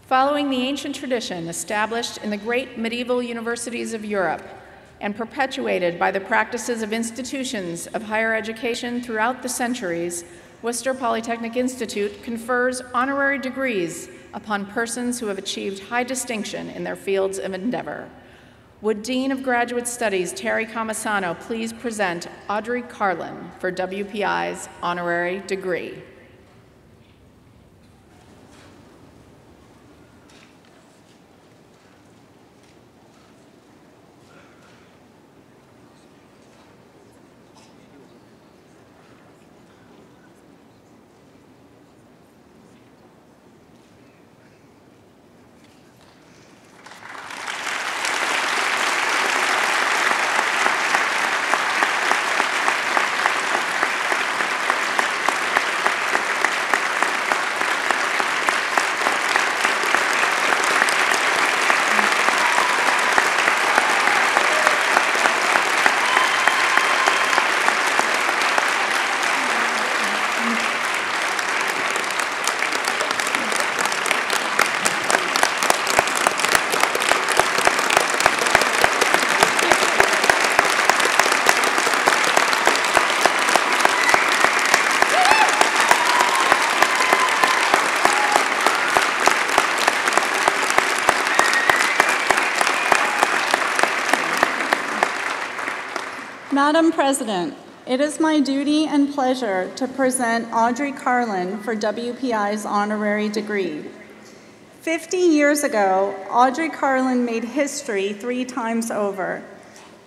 Following the ancient tradition established in the great medieval universities of Europe and perpetuated by the practices of institutions of higher education throughout the centuries, Worcester Polytechnic Institute confers honorary degrees upon persons who have achieved high distinction in their fields of endeavor. Would Dean of Graduate Studies Terry Comisano please present Audrey Carlin for WPI's honorary degree? Madam President, it is my duty and pleasure to present Audrey Carlin for WPI's honorary degree. 50 years ago, Audrey Carlin made history 3 times over.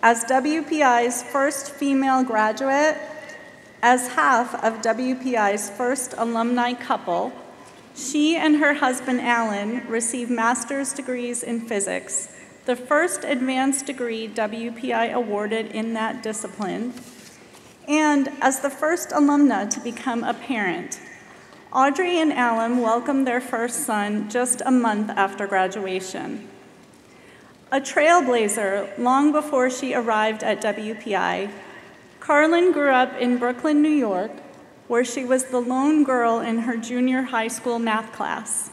As WPI's first female graduate, as half of WPI's first alumni couple, she and her husband Alan received master's degrees in physics, the first advanced degree WPI awarded in that discipline, and as the first alumna to become a parent. Audrey and Alan welcomed their first son just a month after graduation. A trailblazer long before she arrived at WPI, Carlin grew up in Brooklyn, New York, where she was the lone girl in her junior high school math class.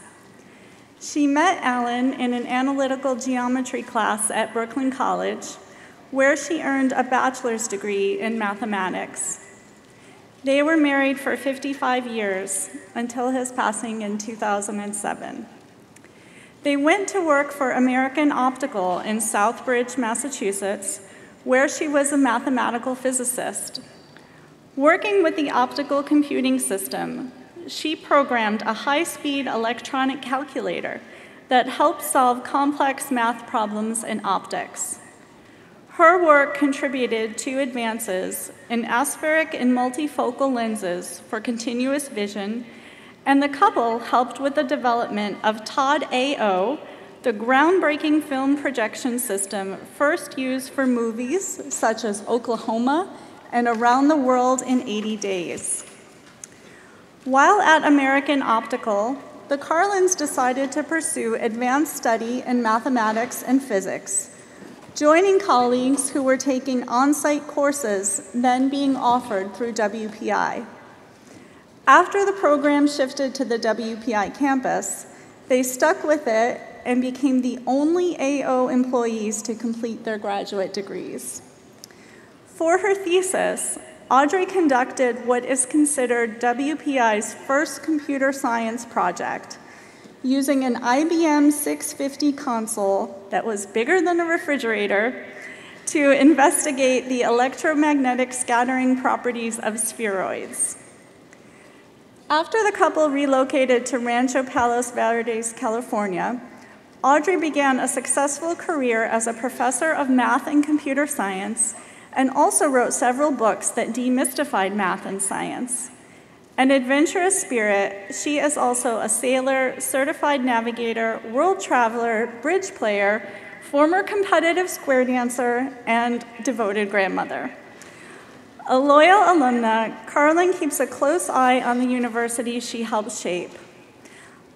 She met Alan in an analytical geometry class at Brooklyn College, where she earned a bachelor's degree in mathematics. They were married for 55 years until his passing in 2007. They went to work for American Optical in Southbridge, Massachusetts, where she was a mathematical physicist. Working with the optical computing system, she programmed a high-speed electronic calculator that helped solve complex math problems in optics. Her work contributed to advances in aspheric and multifocal lenses for continuous vision, and the couple helped with the development of TOD-AO, the groundbreaking film projection system first used for movies such as Oklahoma and Around the World in 80 Days. While at American Optical, the Carlins decided to pursue advanced study in mathematics and physics, joining colleagues who were taking on-site courses then being offered through WPI. After the program shifted to the WPI campus, they stuck with it and became the only AO employees to complete their graduate degrees. For her thesis, Audrey conducted what is considered WPI's first computer science project, using an IBM 650 console that was bigger than a refrigerator to investigate the electromagnetic scattering properties of spheroids. After the couple relocated to Rancho Palos Verdes, California, Audrey began a successful career as a professor of math and computer science, and also wrote several books that demystified math and science. An adventurous spirit, she is also a sailor, certified navigator, world traveler, bridge player, former competitive square dancer, and devoted grandmother. A loyal alumna, Carlin keeps a close eye on the university she helped shape.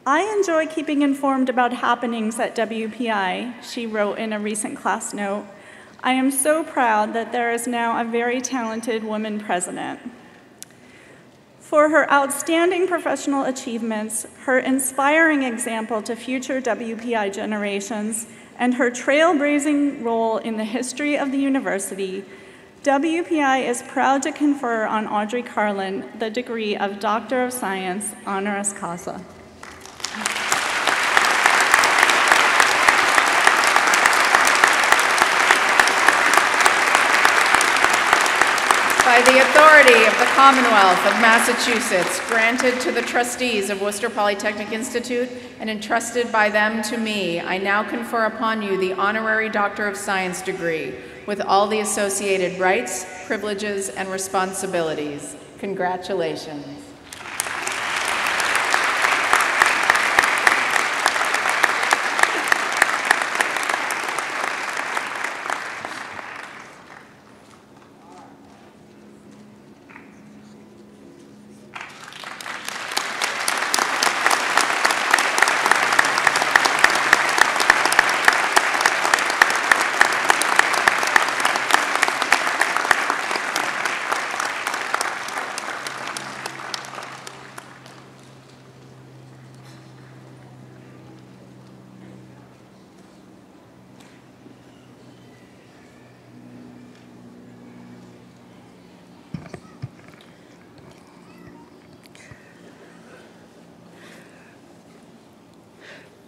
I enjoy keeping informed about happenings at WPI, she wrote in a recent class note. I am so proud that there is now a very talented woman president. For her outstanding professional achievements, her inspiring example to future WPI generations, and her trailblazing role in the history of the university, WPI is proud to confer on Audrey Carlin the degree of Doctor of Science, honoris causa. By the authority of the Commonwealth of Massachusetts, granted to the trustees of Worcester Polytechnic Institute and entrusted by them to me, I now confer upon you the Honorary Doctor of Science degree with all the associated rights, privileges, and responsibilities. Congratulations.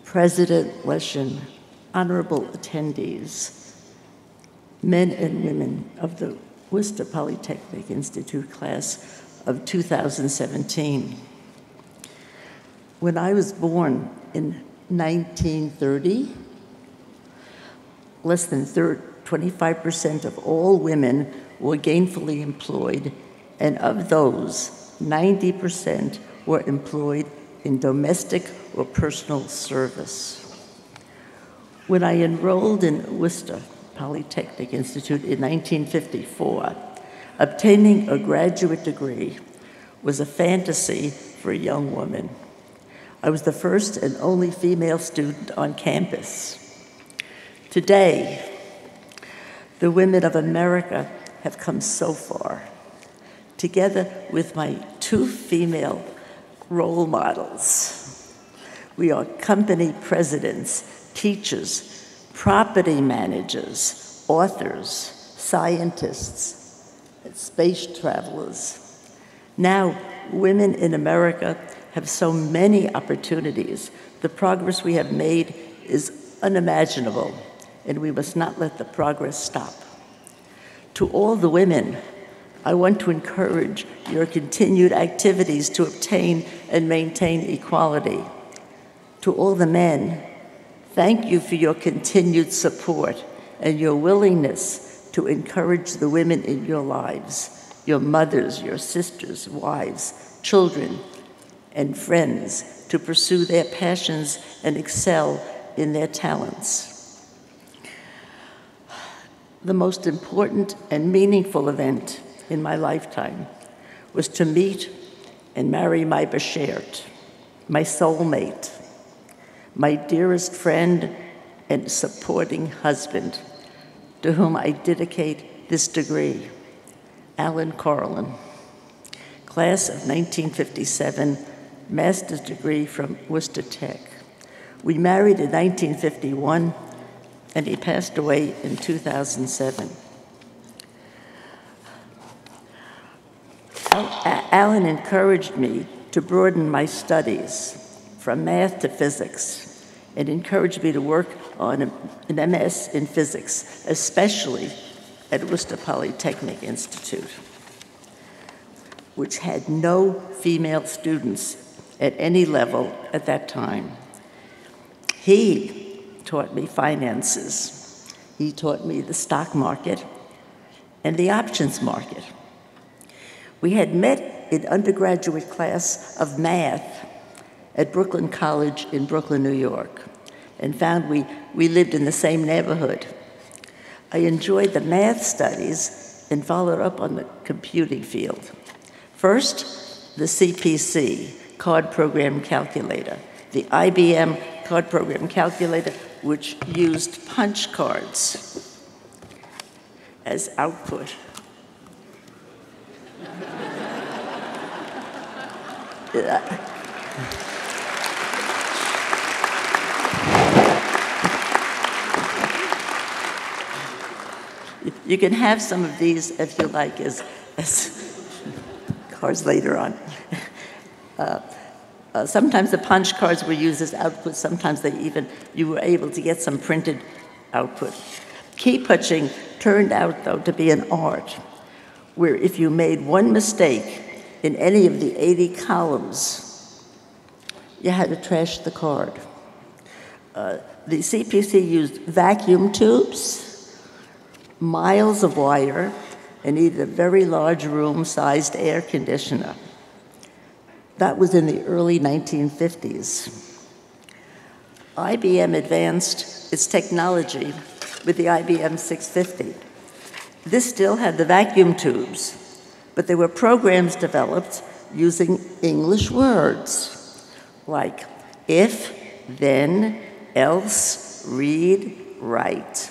President Leshin, honorable attendees, men and women of the Worcester Polytechnic Institute class of 2017. When I was born in 1930, less than 25% of all women were gainfully employed, and of those, 90% were employed in domestic or personal service. When I enrolled in Worcester Polytechnic Institute in 1954, obtaining a graduate degree was a fantasy for a young woman. I was the first and only female student on campus. Today, the women of America have come so far. Together with my two female role models, we are company presidents, teachers, property managers, authors, scientists, and space travelers. Now, women in America have so many opportunities. The progress we have made is unimaginable, and we must not let the progress stop. To all the women, I want to encourage your continued activities to obtain and maintain equality. To all the men, thank you for your continued support and your willingness to encourage the women in your lives, your mothers, your sisters, wives, children, and friends, to pursue their passions and excel in their talents. The most important and meaningful event in my lifetime was to meet and marry my beshert, my soulmate, my dearest friend and supporting husband, to whom I dedicate this degree, Alan Carlin, class of 1957, master's degree from Worcester Tech. We married in 1951, and he passed away in 2007. Alan encouraged me to broaden my studies from math to physics, and encouraged me to work on an MS in physics, especially at Worcester Polytechnic Institute, which had no female students at any level at that time. He taught me finances. He taught me the stock market and the options market. We had met in undergraduate class of math at Brooklyn College in Brooklyn, New York, and found we lived in the same neighborhood. I enjoyed the math studies and followed up on the computing field. First, the CPC, card program calculator, the IBM card program calculator, which used punch cards as output. You can have some of these if you like as cards later on. Sometimes the punch cards were used as output. Sometimes you were able to get some printed output. Key punching turned out, though, to be an art, where if you made one mistake in any of the 80 columns, you had to trash the card. The CPC used vacuum tubes, miles of wire, and needed a very large room-sized air conditioner. That was in the early 1950s. IBM advanced its technology with the IBM 650. This still had the vacuum tubes, but there were programs developed using English words, like if, then, else, read, write,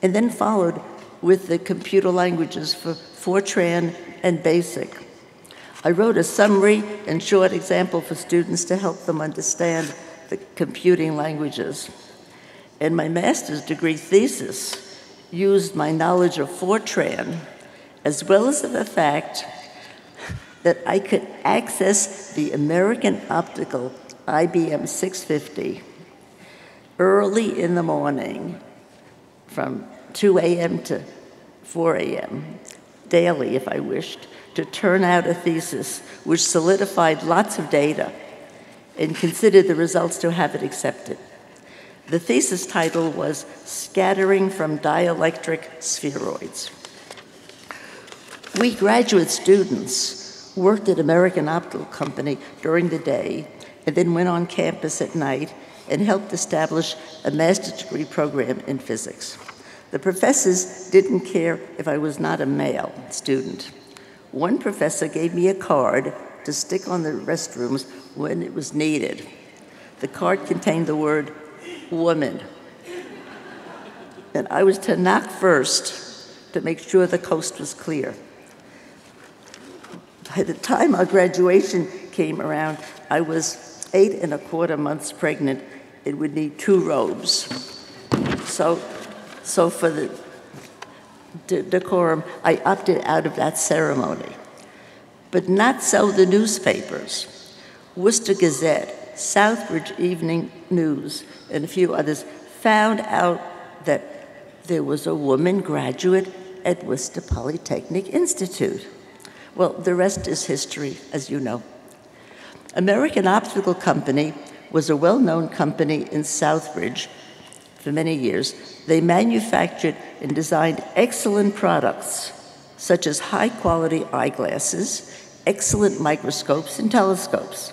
and then followed with the computer languages for Fortran and BASIC. I wrote a summary and short example for students to help them understand the computing languages. And my master's degree thesis used my knowledge of Fortran, as well as the fact that I could access the American Optical IBM 650 early in the morning from 2 a.m. to 4 a.m. daily, if I wished, to turn out a thesis which solidified lots of data and considered the results to have it accepted. The thesis title was Scattering from Dielectric Spheroids. We graduate students worked at American Optical Company during the day and then went on campus at night and helped establish a master's degree program in physics. The professors didn't care if I was not a male student. One professor gave me a card to stick on the restrooms when it was needed. The card contained the word woman. And I was to knock first to make sure the coast was clear. By the time our graduation came around, I was 8 1/4 months pregnant and would need 2 robes. So for the decorum, I opted out of that ceremony. But not so the newspapers. Worcester Gazette, Southbridge Evening News, and a few others found out that there was a woman graduate at Worcester Polytechnic Institute. Well, the rest is history, as you know. American Optical Company was a well-known company in Southbridge for many years. They manufactured and designed excellent products, such as high-quality eyeglasses, excellent microscopes, and telescopes.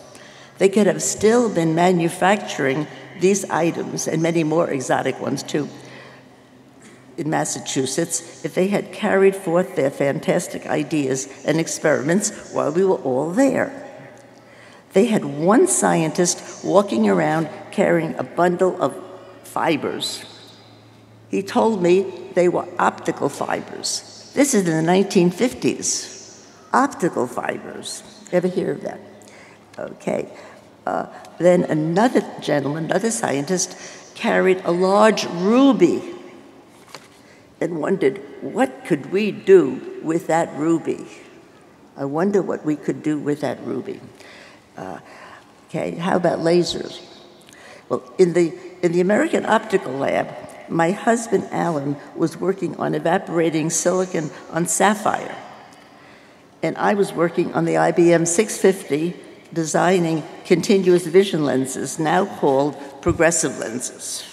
They could have still been manufacturing these items, and many more exotic ones too, in Massachusetts, if they had carried forth their fantastic ideas and experiments while we were all there. They had one scientist walking around carrying a bundle of fibers. He told me they were optical fibers. This is in the 1950s. Optical fibers. Ever hear of that? Okay. Then another gentleman, another scientist, carried a large ruby and wondered, what could we do with that ruby? I wonder what we could do with that ruby. Okay, how about lasers? Well, in the American Optical Lab, my husband, Alan, was working on evaporating silicon on sapphire. And I was working on the IBM 650, designing continuous vision lenses, now called progressive lenses.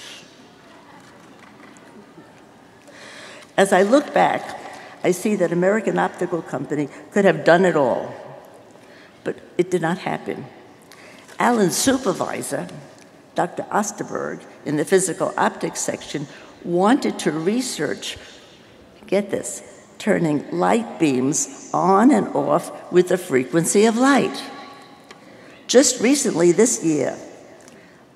As I look back, I see that American Optical Company could have done it all, but it did not happen. Alan's supervisor, Dr. Osterberg, in the physical optics section, wanted to research, get this, turning light beams on and off with the frequency of light. Just recently this year,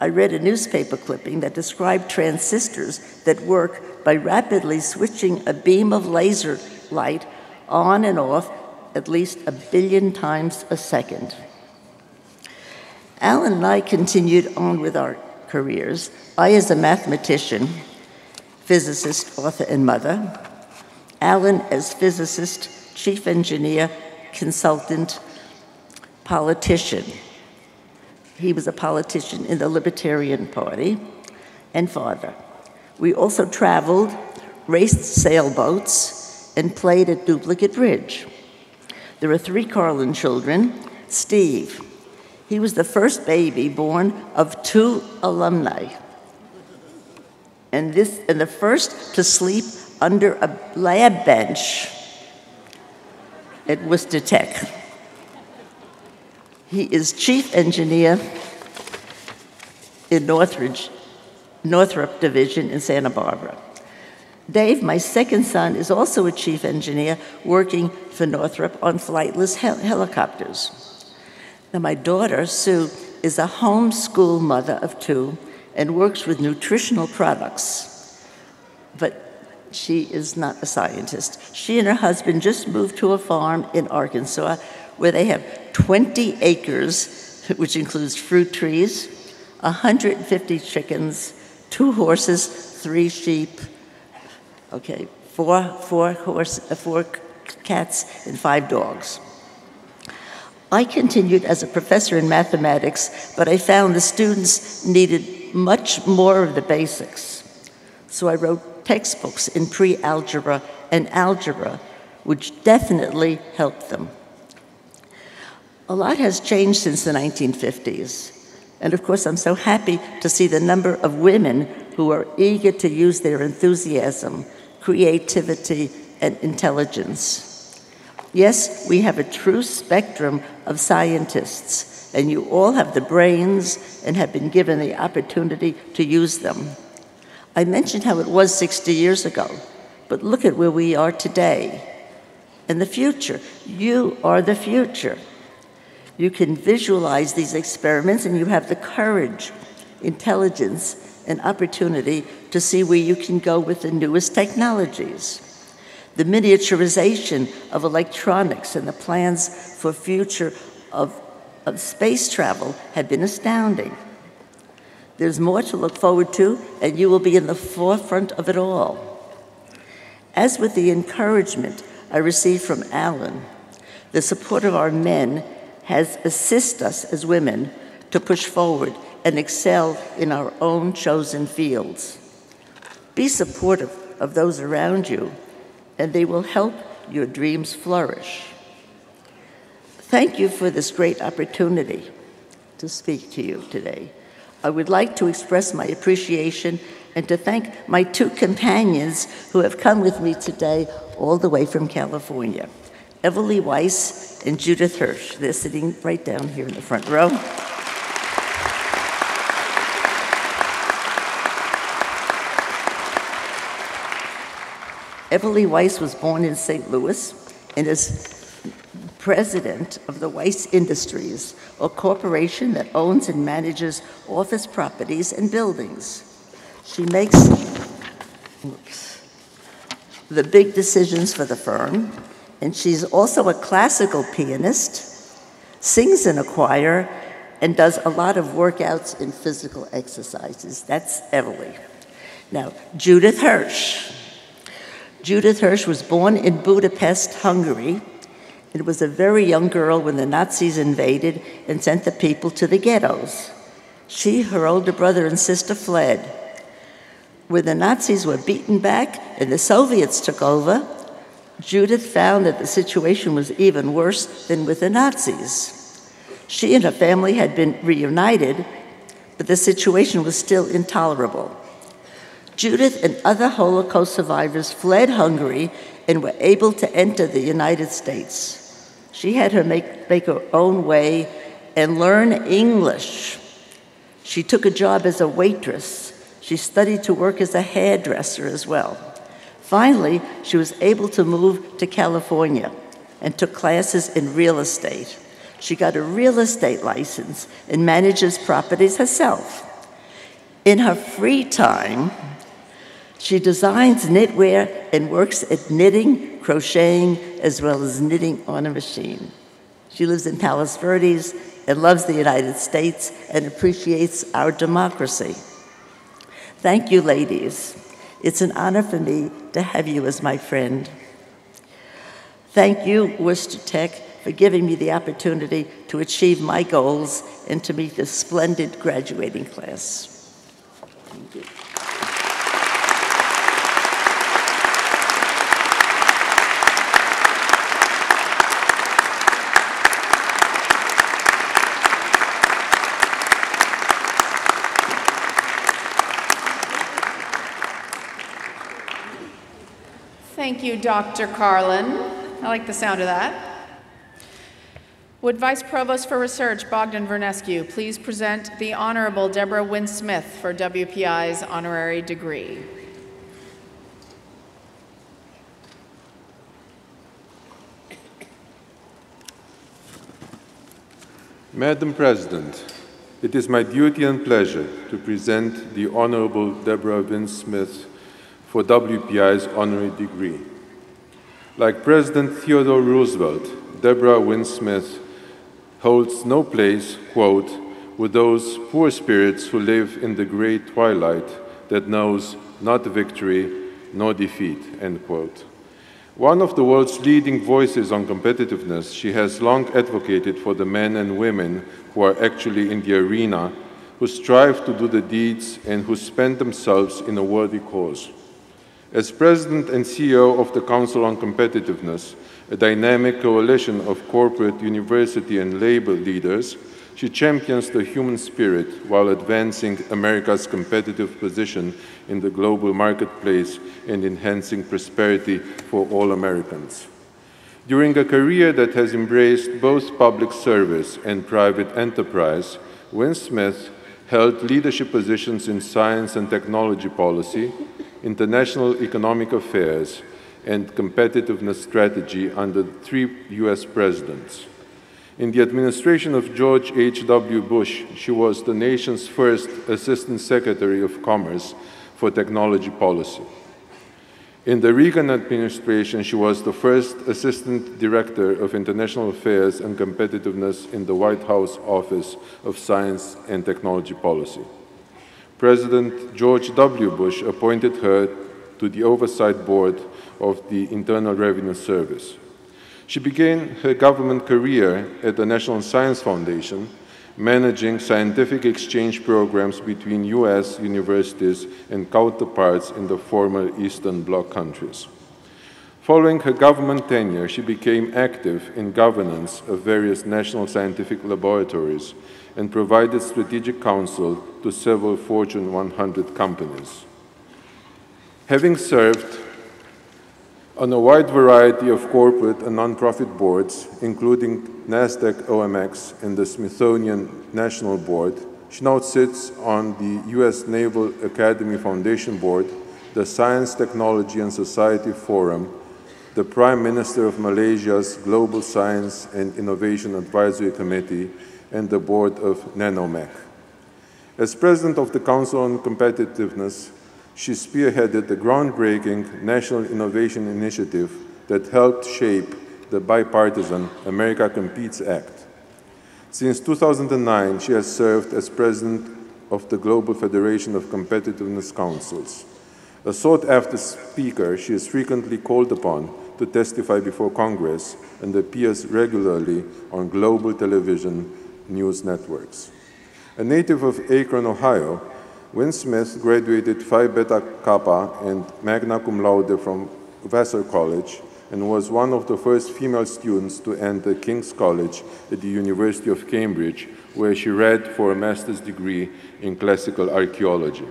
I read a newspaper clipping that described transistors that work by rapidly switching a beam of laser light on and off at least 1 billion times a second. Alan and I continued on with our careers. I as a mathematician, physicist, author, and mother. Alan as physicist, chief engineer, consultant, politician. He was a politician in the Libertarian Party, and father. We also traveled, raced sailboats, and played at duplicate bridge. There are 3 Carlin children. Steve, he was the first baby born of 2 alumni, and the first to sleep under a lab bench at Worcester Tech. He is chief engineer in Northrop Division in Santa Barbara. Dave, my second son, is also a chief engineer working for Northrop on flightless helicopters. Now, my daughter, Sue, is a homeschool mother of 2 and works with nutritional products, but she is not a scientist. She and her husband just moved to a farm in Arkansas where they have 20 acres, which includes fruit trees, 150 chickens, 2 horses, 3 sheep, 4 cats, and 5 dogs. I continued as a professor in mathematics, but I found the students needed much more of the basics. So I wrote textbooks in pre-algebra and algebra, which definitely helped them. A lot has changed since the 1950s. And of course, I'm so happy to see the number of women who are eager to use their enthusiasm, creativity, and intelligence. Yes, we have a true spectrum of scientists, and you all have the brains and have been given the opportunity to use them. I mentioned how it was 60 years ago, but look at where we are today. And the future, you are the future. You can visualize these experiments, and you have the courage, intelligence, and opportunity to see where you can go with the newest technologies. The miniaturization of electronics and the plans for future of space travel have been astounding. There's more to look forward to, and you will be in the forefront of it all. As with the encouragement I received from Alan, the support of our men has assisted us as women to push forward and excel in our own chosen fields. Be supportive of those around you, and they will help your dreams flourish. Thank you for this great opportunity to speak to you today. I would like to express my appreciation and to thank my 2 companions who have come with me today all the way from California, Everly Weiss and Judith Hirsch. They're sitting right down here in the front row. Everly Weiss was born in St. Louis and is president of the Weiss Industries, a corporation that owns and manages office properties and buildings. She makes the big decisions for the firm, and she's also a classical pianist, sings in a choir, and does a lot of workouts and physical exercises. That's Everly. Now, Judith Hirsch. Judith Hirsch was born in Budapest, Hungary, and was a very young girl when the Nazis invaded and sent the people to the ghettos. She, her older brother, and sister fled. When the Nazis were beaten back and the Soviets took over, Judith found that the situation was even worse than with the Nazis. She and her family had been reunited, but the situation was still intolerable. Judith and other Holocaust survivors fled Hungary and were able to enter the United States. She had to make her own way and learn English. She took a job as a waitress. She studied to work as a hairdresser as well. Finally, she was able to move to California and took classes in real estate. She got a real estate license and manages properties herself. In her free time, she designs knitwear and works at knitting, crocheting, as well as knitting on a machine. She lives in Palos Verdes and loves the United States and appreciates our democracy. Thank you, ladies. It's an honor for me to have you as my friend. Thank you, Worcester Tech, for giving me the opportunity to achieve my goals and to meet this splendid graduating class. Thank you. Thank you, Dr. Carlin. I like the sound of that. Would Vice Provost for Research, Bogdan Vernescu, please present the Honorable Deborah Wynne-Smith for WPI's honorary degree. Madam President, it is my duty and pleasure to present the Honorable Deborah Wynne-Smith for WPI's honorary degree. Like President Theodore Roosevelt, Deborah Wynne-Smith holds no place, quote, with those poor spirits who live in the gray twilight that knows not victory nor defeat, end quote. One of the world's leading voices on competitiveness, she has long advocated for the men and women who are actually in the arena, who strive to do the deeds and who spend themselves in a worthy cause. As President and CEO of the Council on Competitiveness, a dynamic coalition of corporate, university, and labor leaders, she champions the human spirit while advancing America's competitive position in the global marketplace and enhancing prosperity for all Americans. During a career that has embraced both public service and private enterprise, Wynne-Smith held leadership positions in science and technology policy, international economic affairs, and competitiveness strategy under 3 U.S. presidents. In the administration of George H.W. Bush, she was the nation's first Assistant Secretary of Commerce for Technology Policy. In the Reagan administration, she was the first Assistant Director of International Affairs and Competitiveness in the White House Office of Science and Technology Policy. President George W. Bush appointed her to the Oversight Board of the Internal Revenue Service. She began her government career at the National Science Foundation, managing scientific exchange programs between U.S. universities and counterparts in the former Eastern Bloc countries. Following her government tenure, she became active in governance of various national scientific laboratories and provided strategic counsel to several Fortune 100 companies. Having served on a wide variety of corporate and nonprofit boards, including NASDAQ OMX and the Smithsonian National Board, she now sits on the U.S. Naval Academy Foundation Board, the Science, Technology and Society Forum, the Prime Minister of Malaysia's Global Science and Innovation Advisory Committee, and the board of NanoMech. As President of the Council on Competitiveness, she spearheaded the groundbreaking National Innovation Initiative that helped shape the bipartisan America Competes Act. Since 2009, she has served as President of the Global Federation of Competitiveness Councils. A sought-after speaker, she is frequently called upon to testify before Congress and appears regularly on global television news networks. A native of Akron, Ohio, Wynne-Smith graduated Phi Beta Kappa and magna cum laude from Vassar College and was one of the first female students to enter King's College at the University of Cambridge, where she read for a master's degree in classical archaeology.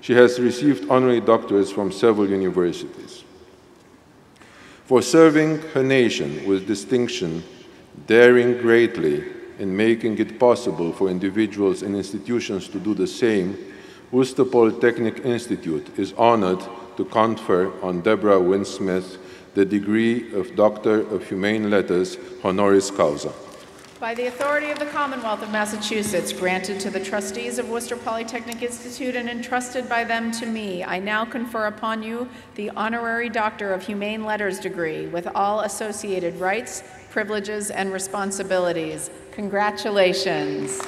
She has received honorary doctorates from several universities. For serving her nation with distinction, daring greatly, and making it possible for individuals and institutions to do the same, Worcester Polytechnic Institute is honored to confer on Deborah Wynne-Smith the degree of Doctor of Humane Letters, honoris causa. By the authority of the Commonwealth of Massachusetts, granted to the trustees of Worcester Polytechnic Institute and entrusted by them to me, I now confer upon you the Honorary Doctor of Humane Letters degree with all associated rights, privileges, and responsibilities. Congratulations.